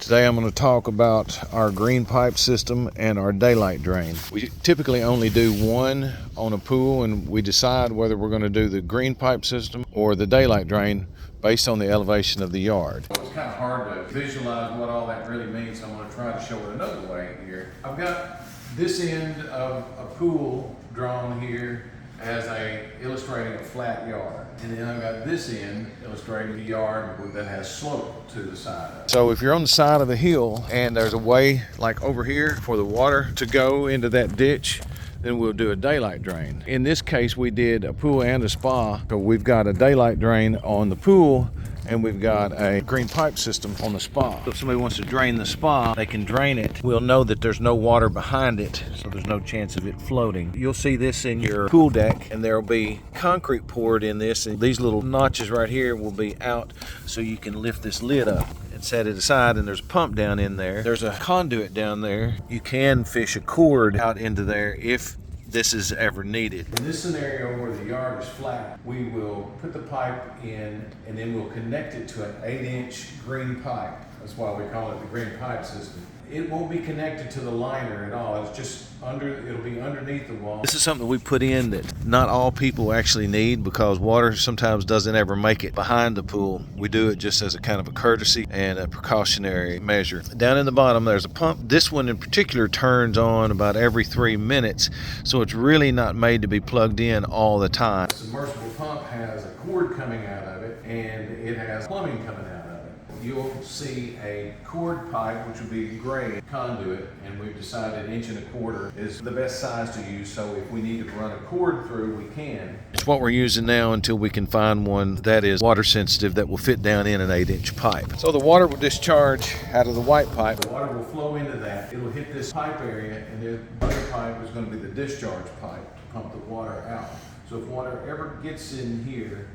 Today I'm going to talk about our green pipe system and our daylight drain. We typically only do one on a pool, and we decide whether we're going to do the green pipe system or the daylight drain based on the elevation of the yard. It's kind of hard to visualize what all that really means, so I'm going to try to show it another way here. I've got this end of a pool drawn here as illustrating a flat yard. And then I've got this end illustrating the yard that has slope to the side. So if you're on the side of the hill and there's a way like over here for the water to go into that ditch, then we'll do a daylight drain. In this case, we did a pool and a spa. So we've got a daylight drain on the pool and we've got a green pipe system on the spa. If somebody wants to drain the spa, they can drain it. We'll know that there's no water behind it, so there's no chance of it floating. You'll see this in your pool deck, and there'll be concrete poured in this, and these little notches right here will be out so you can lift this lid up and set it aside, and there's a pump down in there. There's a conduit down there. You can fish a cord out into there if this is ever needed. In this scenario where the yard is flat, we will put the pipe in and then we'll connect it to an 8-inch green pipe. That's why we call it the green pipe system. It won't be connected to the liner at all. It's just it'll be underneath the wall. This is something we put in that not all people actually need, because water sometimes doesn't ever make it behind the pool. We do it just as a kind of a courtesy and a precautionary measure. Down in the bottom, there's a pump. This one in particular turns on about every 3 minutes, so it's really not made to be plugged in all the time. The submersible pump has a cord coming out of it, and it has plumbing coming out of it. You'll see a cord pipe, which will be gray conduit, and we've decided 1.25 inches is the best size to use, so if we need to run a cord through, we can. It's what we're using now until we can find one that is water sensitive that will fit down in an 8-inch pipe. So the water will discharge out of the white pipe. The water will flow into that. It'll hit this pipe area, and the other pipe is going to be the discharge pipe to pump the water out. So if water ever gets in here,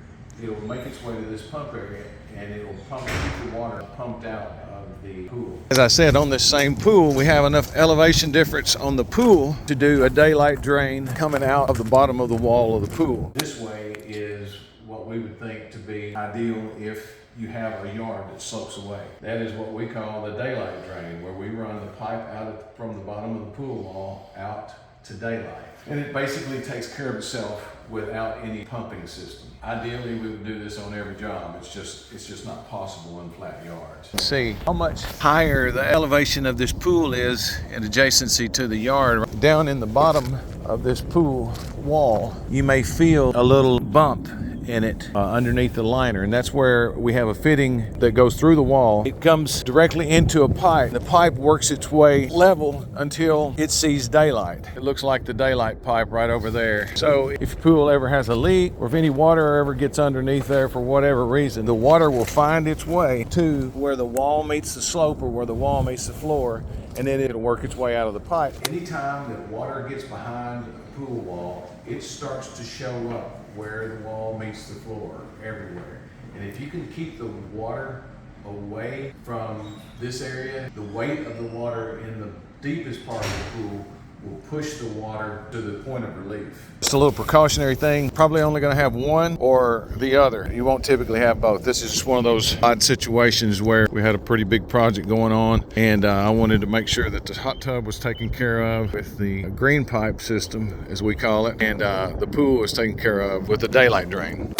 it'll make its way to this pump area, and it'll keep the water pumped out of the pool. As I said, on this same pool, we have enough elevation difference on the pool to do a daylight drain coming out of the bottom of the wall of the pool. This way is what we would think to be ideal if you have a yard that slopes away. That is what we call the daylight drain, where we run the pipe out from the bottom of the pool wall out to daylight. And it basically takes care of itself without any pumping system. Ideally, we would do this on every job. It's just not possible in flat yards. Let's see how much higher the elevation of this pool is in adjacency to the yard. Down in the bottom of this pool wall, you may feel a little bump in it underneath the liner, and that's where we have a fitting that goes through the wall. It comes directly into a pipe. The pipe works its way level until it sees daylight. It looks like the daylight pipe right over there. So if your pool ever has a leak, or if any water ever gets underneath there for whatever reason, the water will find its way to where the wall meets the slope or where the wall meets the floor, and then it'll work its way out of the pipe. Anytime that water gets behind a pool wall, it starts to show up where the wall meets the floor, everywhere. And if you can keep the water away from this area, the weight of the water in the deepest part of the pool will push the water to the point of relief. Just a little precautionary thing, probably only going to have one or the other. You won't typically have both. This is just one of those odd situations where we had a pretty big project going on, and I wanted to make sure that the hot tub was taken care of with the green pipe system, as we call it, and the pool was taken care of with the daylight drain.